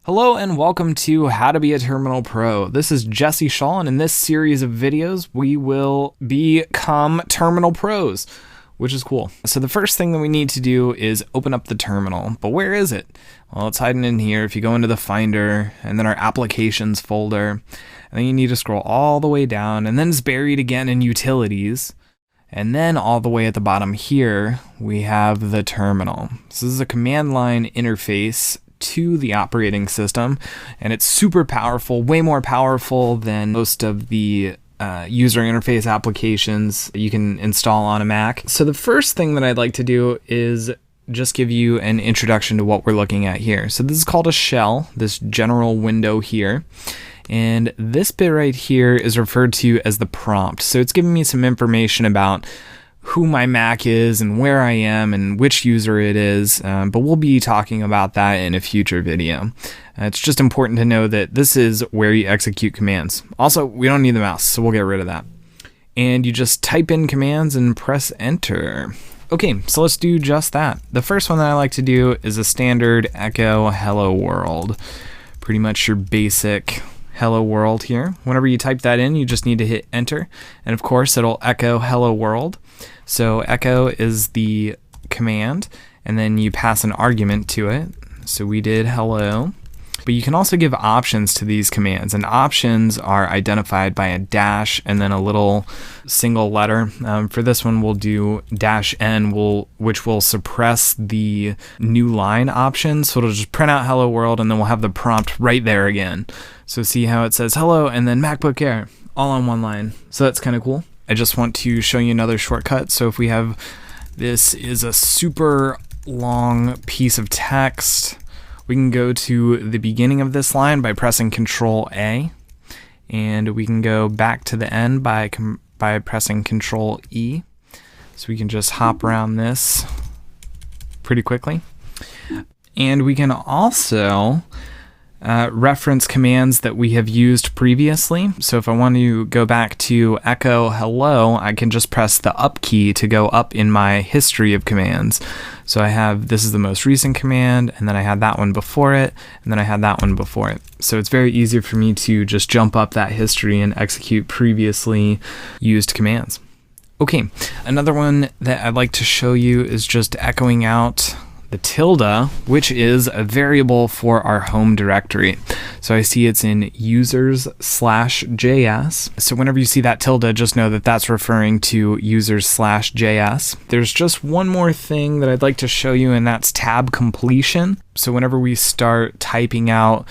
Hello and welcome to How to Be a Terminal Pro. This is Jesse Shaw, and in this series of videos, we will become terminal pros, which is cool. So the first thing that we need to do is open up the terminal. But where is it? Well, it's hiding in here. If you go into the Finder and then our Applications folder, and then you need to scroll all the way down, and then it's buried again in Utilities. And then all the way at the bottom here, we have the terminal. So this is a command line interface to the operating system, and it's super powerful, way more powerful than most of the user interface applications that you can install on a Mac. So the first thing that I'd like to do is just give you an introduction to what we're looking at here. So this is called a shell, this general window here. And this bit right here is referred to as the prompt. So it's giving me some information about who my Mac is and where I am and which user it is, but we'll be talking about that in a future video. It's just important to know that this is where you execute commands. Also, we don't need the mouse, so we'll get rid of that. And you just type in commands and press enter. Okay, so let's do just that. The first one that I like to do is a standard echo hello world. Pretty much your basic hello world here. Whenever you type that in, you just need to hit enter. And of course, it'll echo hello world. So echo is the command, and then you pass an argument to it. So we did hello. But you can also give options to these commands, and options are identified by a dash and then a little single letter. For this one, we'll do -n, which will suppress the new line option. So it'll just print out hello world, and then we'll have the prompt right there again. So see how it says hello and then MacBook Air all on one line. So that's kind of cool. I just want to show you another shortcut. So if we have, this is a super long piece of text, we can go to the beginning of this line by pressing Control A, and we can go back to the end by pressing Control E. So we can just hop around this pretty quickly. And we can also reference commands that we have used previously. So if I want to go back to echo hello, I can just press the up key to go up in my history of commands. So I have, this is the most recent command, and then I had that one before it, and then I had that one before it. So it's very easy for me to just jump up that history and execute previously used commands. Okay, another one that I'd like to show you is just echoing out the tilde, which is a variable for our home directory. So I see it's in users/js. So whenever you see that tilde, just know that that's referring to users/js. There's just one more thing that I'd like to show you, and that's tab completion. So whenever we start typing out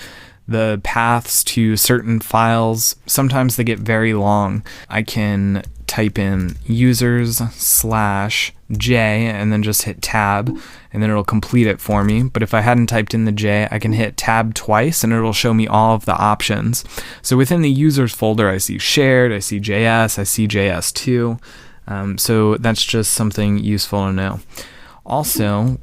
the paths to certain files, sometimes they get very long. I can type in users/j and then just hit tab, and then it'll complete it for me. But if I hadn't typed in the j, I can hit tab twice and it'll show me all of the options. So within the users folder, I see shared, I see JS, I see JS2. So that's just something useful to know. Also,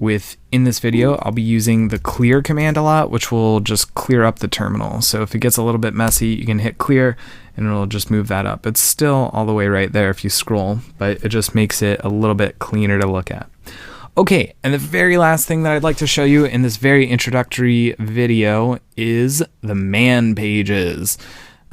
in this video, I'll be using the clear command a lot, which will just clear up the terminal. So if it gets a little bit messy, you can hit clear and it'll just move that up. It's still all the way right there if you scroll, but it just makes it a little bit cleaner to look at. Okay, and the very last thing that I'd like to show you in this very introductory video is the man pages.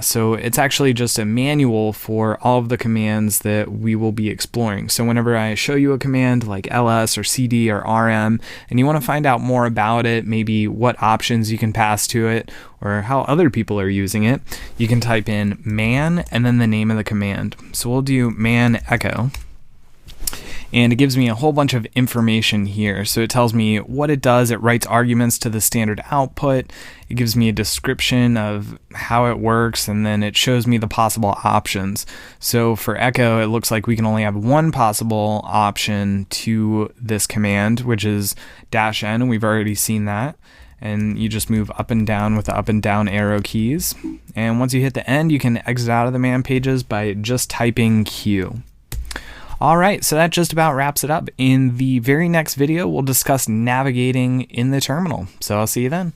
So it's actually just a manual for all of the commands that we will be exploring. So whenever I show you a command like ls or cd or rm, and you want to find out more about it, maybe what options you can pass to it, or how other people are using it, you can type in man and then the name of the command. So we'll do man echo. And it gives me a whole bunch of information here. So it tells me what it does. It writes arguments to the standard output. It gives me a description of how it works, and then it shows me the possible options. So for echo, it looks like we can only have one possible option to this command, which is -n. We've already seen that. And you just move up and down with the up and down arrow keys. And once you hit the end, you can exit out of the man pages by just typing Q. Alright, so that just about wraps it up. In the very next video, we'll discuss navigating in the terminal. So I'll see you then.